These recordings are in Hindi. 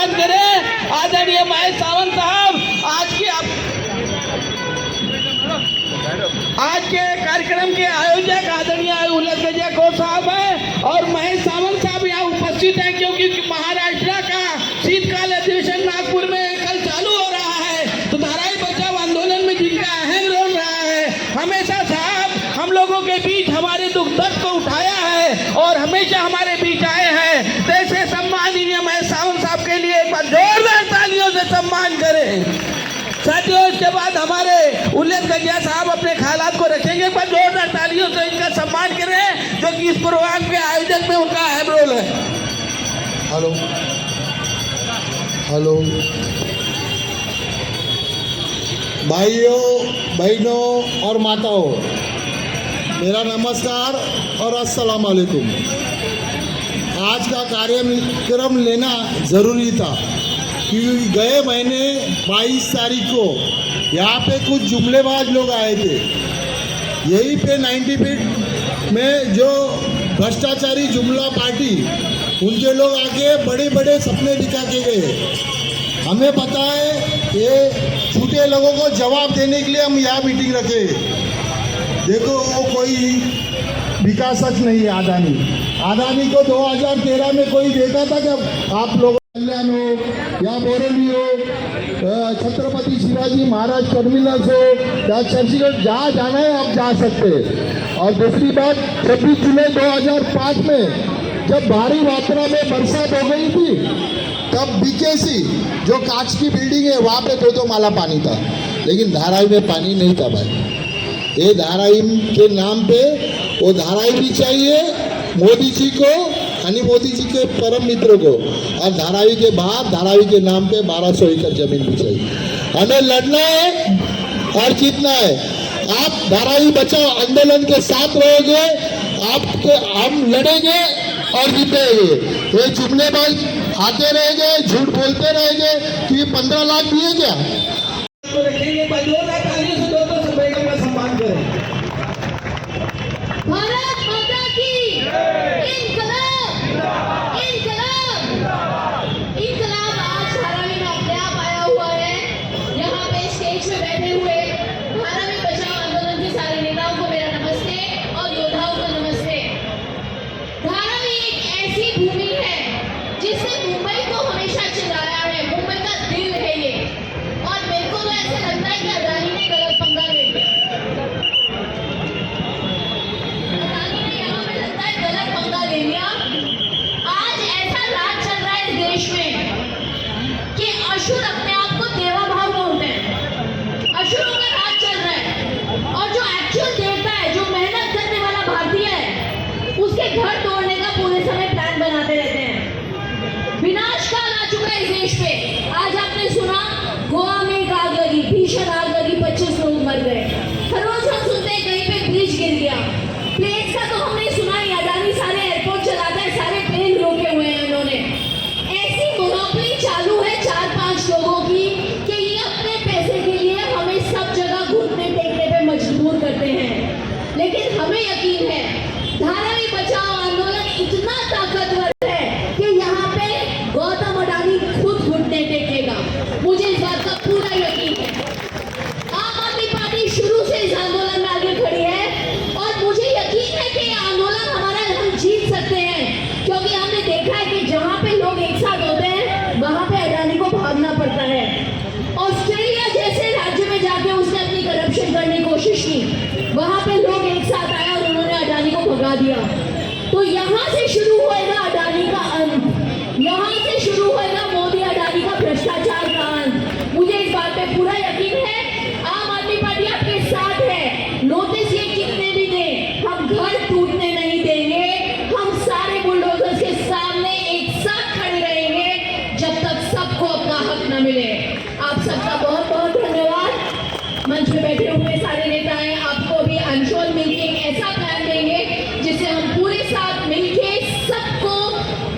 सम्मान करें। आदरणीय महेश सावंत साहब आज के कार्यक्रम के आयोजक आदरणीय उल्लेख गजिया साहब हैं और महेश सावंत साहब यहाँ उपस्थित हैं, क्योंकि महाराष्ट्र का शीतकाल अधिवेशन नागपुर में कल चालू हो रहा है। तो धारावी बचाओ आंदोलन में जिनका अहम रोल रहा है, हमेशा साहब हम लोगों के बीच हमारे दुख दर्द को उठाया है और हमेशा हमारे बीच आए हैं। तो ऐसे सम्माननीय महेश सावंत साहब के लिए एक बार जोरदार तालियों से सम्मान करें। साथियों, इसके बाद हमारे उल्लेख गजिया साहब अपने ख्यालात को रखेंगे। एक बार जोरदार तालियों से इनका सम्मान करें, जो कि इस प्रोग्राम के आयोजक में उनका अहम रोल है। हेलो हेलो भाइयों बहनों और माताओं, मेरा नमस्कार और अस्सलाम वालेकुम। आज का कार्यक्रम लेना ज़रूरी था, क्योंकि गए महीने 22 तारीख को यहाँ पे कुछ जुमलेबाज लोग आए थे। यहीं पे 90 फीट में जो भ्रष्टाचारी जुमला पार्टी, उनके लोग आके बड़े बड़े सपने दिखा के गए। हमें पता है ये झूठे लोगों को जवाब देने के लिए हम यहाँ मीटिंग रखे। देखो, वो कोई विकास सच नहीं है। अदानी को 2013 में कोई देखा था कि आप लोग कल्याण हो या बोरेली हो, छत्रपति शिवाजी महाराज टर्मिनस हो या चर्चगेट, जहाँ जाना है आप जा सकते हैं। और दूसरी बात, 26 जुलाई 2005 में जब भारी मात्रा में बरसात हो गई थी, तब बीकेसी जो कांच की बिल्डिंग है वहाँ पे 2-2 माला पानी था, लेकिन धारावी में पानी नहीं था भाई। ये धारावी के नाम पे वो धारावी भी चाहिए मोदी जी को और मोदी जी के परम मित्रों को, और धारावी के बाद धारावी के नाम पे 1200 एकड़ जमीन भी चाहिए। हमें लड़ना है और जीतना है। आप धारावी बचाओ आंदोलन के साथ रहोगे, आपके हम लड़ेंगे और जीतेंगे। ये जुमलेबाज आते रहेंगे, झूठ बोलते रहेंगे कि 15 लाख दिए क्या। तो रखेंगे का सम्मान करें। भारत माता की इंकलाब, इंकलाब, इंकलाब आज धारावी में अपने आप आया हुआ है। यहाँ पे स्टेज पे बैठे हुए धारावी बचाओ आंदोलन के सारे नेताओं को मेरा नमस्ते और योद्धाओं को नमस्ते। धारावी एक ऐसी भूमि है जिसने मुंबई को हमेशा चिल्लाया है, मुंबई का दिल है ये। और मेरे को तो ऐसा लगता है कि अदानी ने गलत पंगा ले लिया। आज ऐसा राज चल रहा है इस देश में कि असुर अपने आप को देवा भाव बोलते हैं। असुरों का राज चल रहा है, और जो एक्चुअल देवता है, जो मेहनत करने वाला भारतीय है, उसके घर तोड़ने का पूरे समय प्लान बनाते रहते हैं। विनाश काल आ चुका है इस देश पे। आज आपने सुना गोवा में एक आग लगी, भीषण आग लगी, 25 लोग मर गए। हर रोज हम सुनते हैं कहीं पे ब्रिज गिर गया। प्लेन्स का तो हमने सुना ही, अदानी सारे एयरपोर्ट चलाता है, सारे प्लेन रोके हुए हैं उन्होंने। ऐसी मोनोपोली चालू है 4-5 लोगों की कि ये अपने पैसे के लिए हमें सब जगह घुटने टेकने पे मजबूर करते हैं। लेकिन हमें यकीन है धारावी बचाओ आंदोलन इतना ताकतवर है कि यहाँ पे गौतम अडानी खुद घुटने टेकेगा। मुझे इस बात का पूरा यकीन है। आम आदमी पार्टी शुरू से इस आंदोलन में आगे खड़ी है और मुझे यकीन है कि ये आंदोलन हमारा हम जीत सकते हैं, क्योंकि हमने देखा है कि जहाँ पे लोग एक साथ होते हैं वहाँ पे अडानी को भागना पड़ता है। ऑस्ट्रेलिया जैसे राज्य में जाके उसने अपनी करप्शन करने की कोशिश की, वहाँ पे लोग एक साथ आए और उन्होंने अडानी को भगा दिया। तो यहाँ से शुरू होएगा अडानी का अंत, यहाँ से शुरू होएगा मोदी अडानी का भ्रष्टाचार का अंत। मुझे इस बात पे पूरा यकीन है। आम आदमी पार्टी आपके साथ है। नोटिस ये कितने भी दें, हम घर टूटने नहीं देंगे। हम सारे बुलडोजर्स के सामने एक साथ खड़े रहेंगे जब तक सबको अपना हक न मिले। आप सबका बहुत बहुत धन्यवाद। मंच में बैठे हुए सारे नेता हैं, आपको भी अंशोल मिलकर एक ऐसा प्लान देंगे जिससे हम पूरे साथ मिलके सबको,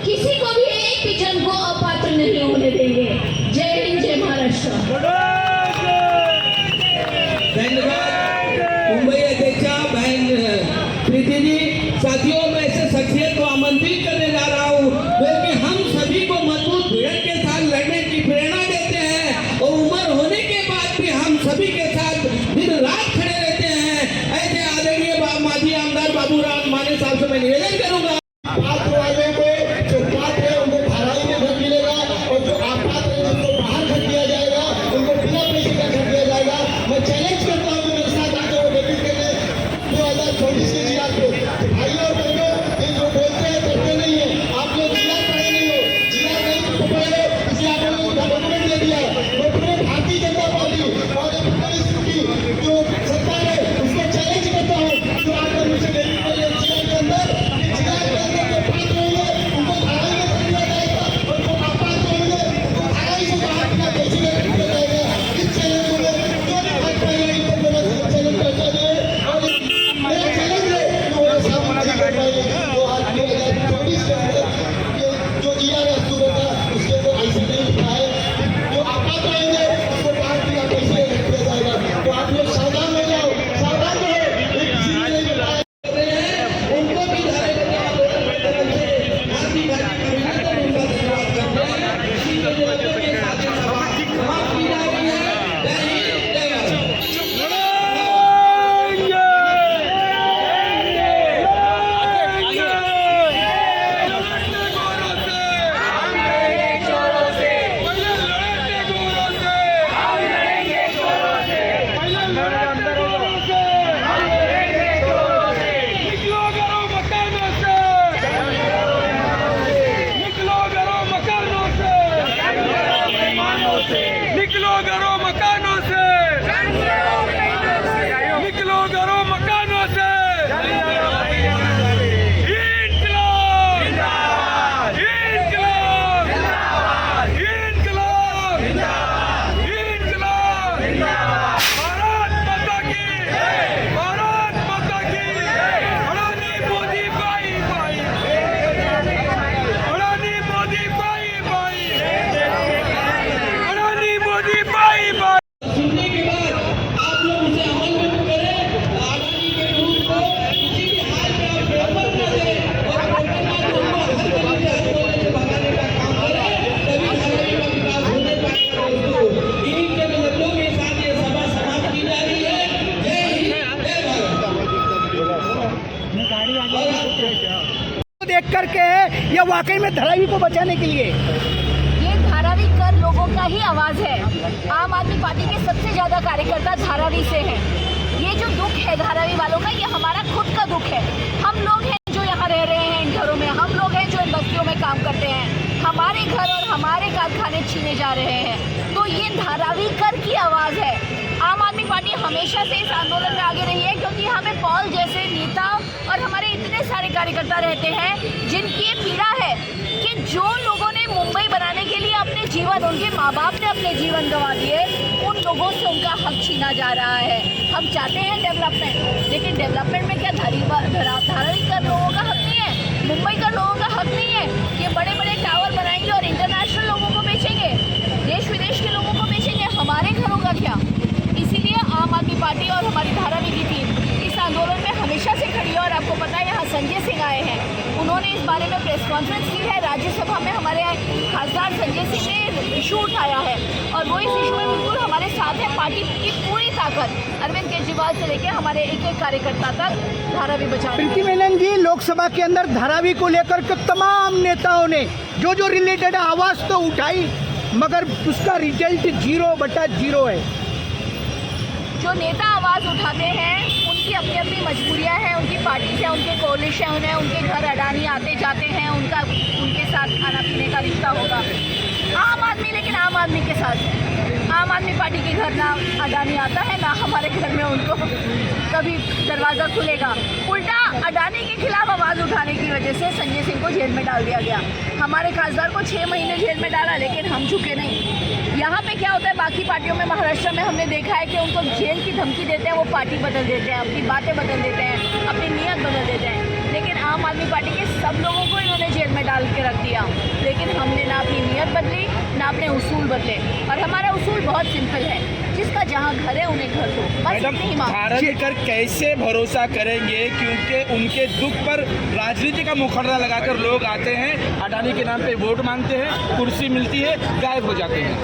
किसी को भी एक भी जन को अपात्र नहीं होने देंगे। जय हिंद, जय महाराष्ट्र। धन्यवाद मुंबई अध्यक्षा बहन प्रीति जी। साथियों, मैं ऐसे शख्सियत को आमंत्रित करने जा रहा हूँ, क्योंकि हम सभी को मजबूत भिड़ंत के साथ वाकई में धारावी को बचाने के लिए? ये धारावी कर लोगों का ही आवाज है। आम आदमी पार्टी के सबसे ज्यादा कार्यकर्ता धारावी से हैं। ये जो दुख है धारावी वालों का, ये हमारा खुद का दुख है। हम लोग हैं जो यहाँ रह रहे हैं इन घरों में, हम लोग हैं जो इन बस्तियों में काम करते हैं, हमारे घर और हमारे कारखाने छीने जा रहे हैं। तो ये धारावी कर की आवाज है। आम आदमी पार्टी हमेशा से इस आंदोलन में आगे रही है, क्योंकि यहाँ पे पॉल जैसे नेता और हमारे इतने सारे कार्यकर्ता रहते हैं जिनकी ये पीड़ा है कि जो लोगों ने मुंबई बनाने के लिए अपने जीवन, उनके माँ बाप ने अपने जीवन गंवा दिए, उन लोगों से उनका हक छीना जा रहा है। हम चाहते हैं डेवलपमेंट, लेकिन डेवलपमेंट में क्या धारावी कर लोगों का हक नहीं है? मुंबई का लोगों का हक नहीं है? ये बड़े बड़े टावर बनाएंगे और इंटरनेशनल लोगों को बेचेंगे, देश विदेश के लोगों को बेचेंगे, हमारे घरों का क्या? इसीलिए आम आदमी पार्टी और हमारी धारावी की टीम इस आंदोलन में हमेशा से खड़ी है। और आपको पता है यहाँ संजय सिंह आए हैं, उन्होंने इस बारे में प्रेस कॉन्फ्रेंस की है। राज्यसभा में हमारे खासदार संजय सिंह ने इशू उठाया है और वो इस इशू में बिल्कुल हमारे साथ है। पार्टी की पूरी ताकत अरविंद केजरीवाल से लेकर हमारे एक एक कार्यकर्ता तक धारावी बचाने। प्रीति मेनन जी, लोकसभा के अंदर धारावी को लेकर के तमाम नेताओं ने जो रिलेटेड आवाज तो उठाई, मगर उसका रिजल्ट 0/0 है। जो नेता आवाज़ उठाते हैं उनकी अपनी अपनी मजबूरियां हैं, उनकी पार्टी से उनके कोalition है, उनके घर अडानी आते जाते हैं, उनके साथ खाना पीने का रिश्ता होगा। आम आदमी, लेकिन आम आदमी के साथ आम आदमी पार्टी के घर ना अडानी आता है, ना हमारे घर में उनको कभी दरवाज़ा खुलेगा। उल्टा अडानी के खिलाफ आवाज़ उठाने की वजह से संजय सिंह को जेल में डाल दिया गया। हमारे खासदार को 6 महीने जेल में डाला, लेकिन हम झुके नहीं। यहाँ पे क्या होता है, बाकी पार्टियों में महाराष्ट्र में हमने देखा है कि उनको जेल की धमकी देते हैं, वो पार्टी बदल देते हैं, अपनी बातें बदल देते हैं, अपनी नीयत बदल देते हैं। लेकिन आम आदमी पार्टी के सब लोगों को इन्होंने जेल में डाल के रख दिया, लेकिन हमने ना अपनी नीयत बदली, ना अपने उसूल बदले। और हमारा उसूल बहुत सिंपल है, जिसका जहाँ घर है उन्हें घर दो, बस इतनी ही मांग। धारावी कर कैसे भरोसा करेंगे, क्योंकि उनके दुख पर राजनीति का मुखर्रा लगाकर लोग आते हैं, अडानी के नाम पे वोट मांगते हैं, कुर्सी मिलती है, गायब हो जाते हैं।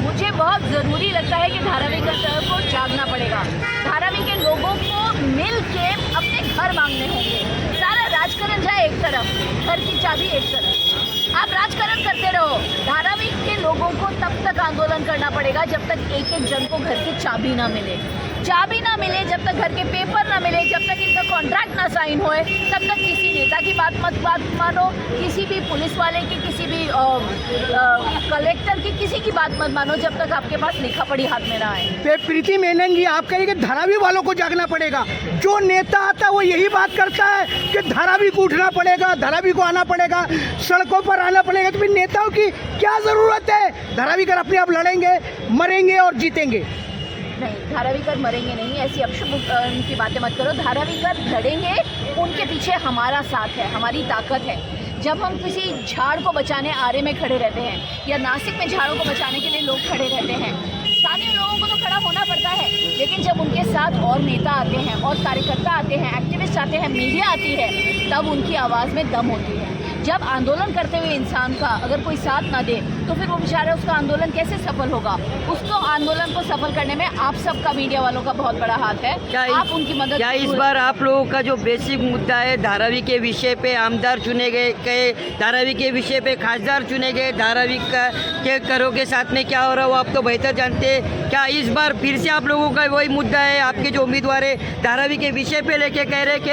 मुझे बहुत ज़रूरी लगता है कि धारावी का तरफ को जागना पड़ेगा। धारावी के लोगों को मिल के अपने घर मांगने होंगे। सारा राजकारण जाए एक तरफ, घर की चाबी एक तरफ। आप राजकारण करते रहो, धारावी के लोगों को तब तक आंदोलन करना पड़ेगा जब तक एक एक जन को घर की चाबी ना मिले। चाबी ना मिले, जब तक घर के पेपर ना मिले, जब तक इनका कॉन्ट्रैक्ट ना साइन होए, तब तक किसी नेता की बात मत मानो, किसी भी पुलिस वाले की, किसी भी कलेक्टर की, किसी की बात मत मानो, जब तक आपके पास लिखा पढ़ी हाथ में ना आए। प्रीति मेनन जी, आप कहेंगे धारावी वालों को जागना पड़ेगा। जो नेता आता है वो यही बात करता है कि धारावी को उठना पड़ेगा, धारावी को आना पड़ेगा, सड़कों पर आना पड़ेगा। तो फिर नेताओं की क्या ज़रूरत है? धारावी कर अपने आप लड़ेंगे, मरेंगे और जीतेंगे। नहीं, धारावी कर मरेंगे नहीं, ऐसी अपशुभ उनकी बातें मत करो। धारावी कर लड़ेंगे, उनके पीछे हमारा साथ है, हमारी ताकत है। जब हम किसी झाड़ को बचाने आरे में खड़े रहते हैं या नासिक में झाड़ों को बचाने के लिए लोग खड़े रहते हैं, स्थानीय लोगों को तो खड़ा होना पड़ता है, लेकिन जब उनके साथ और नेता आते हैं और कार्यकर्ता आते हैं, एक्टिविस्ट आते हैं, मीडिया आती है, तब उनकी आवाज़ में दम होती है। जब आंदोलन करते हुए इंसान का अगर कोई साथ ना दे, तो फिर वो बेचारा उसका आंदोलन कैसे सफल होगा? उसको आंदोलन को सफल करने में आप सबका, मीडिया वालों का बहुत बड़ा हाथ है। आप उनकी मदद। क्या इस बार आप लोगों का जो बेसिक मुद्दा है, धारावी के विषय पे आमदार चुने गए, धारावी के विषय पे खासदार चुने गए, धारावी के करों के साथ में क्या हो रहा है वो आप तो बेहतर जानते हैं। क्या इस बार फिर से आप लोगों का वही मुद्दा है? आपके जो उम्मीदवार है धारावी के विषय पे लेके कह रहे हैं कि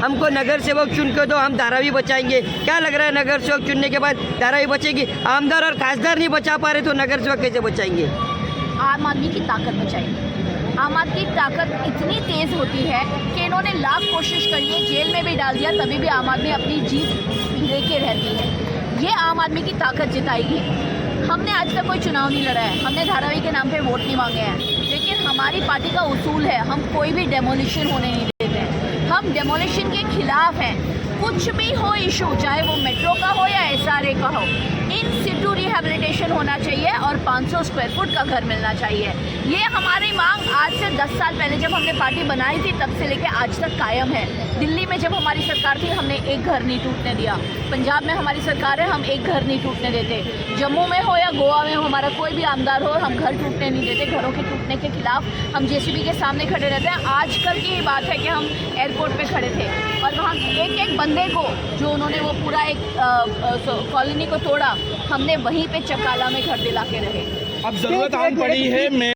हमको नगर सेवक चुन के दो, हम धारावी बचाएंगे। क्या लग रहा है, नगर सेवक चुनने के बाद धारावी बचेगी? आमदार और खासदार नहीं बचा पा रहे तो नगर सेवक कैसे बचाएंगे? आम आदमी की ताकत बचाएंगे। आम आदमी की ताकत इतनी तेज़ होती है कि इन्होंने लाख कोशिश करी है, जेल में भी डाल दिया, तभी भी आम आदमी अपनी जीत लेके रहती है। ये आम आदमी की ताकत जिताएगी। हमने आज तक कोई चुनाव नहीं लड़ा है, हमने धारावी के नाम पे वोट नहीं मांगे हैं, लेकिन हमारी पार्टी का उसूल है, हम कोई भी डेमोलिशन होने नहीं देते हैं। हम डेमोलिशन के खिलाफ हैं। कुछ भी हो इशू, चाहे वो मेट्रो का हो या SRA का हो, इन सिटू रिहेबिलिटेशन होना चाहिए और 500 स्क्वायर फुट का घर मिलना चाहिए। ये हमारी मांग आज से 10 साल पहले जब हमने पार्टी बनाई थी तब से लेके आज तक कायम है। दिल्ली में जब हमारी सरकार थी हमने एक घर नहीं टूटने दिया। पंजाब में हमारी सरकार है, हम एक घर नहीं टूटने देते। जम्मू में हो या गोवा में हो, हमारा कोई भी आमदार हो, हम घर टूटने नहीं देते। घरों के टूटने के खिलाफ हम JCB के सामने खड़े रहते हैं। आजकल की बात है कि हम एयरपोर्ट पे खड़े थे और वहाँ एक एक बंदे को जो उन्होंने वो पूरा एक कॉलोनी को तोड़ा, हमने वहीं पे चकाला में घर दिला के रहे। अब जरूरत आन पड़ी है मैं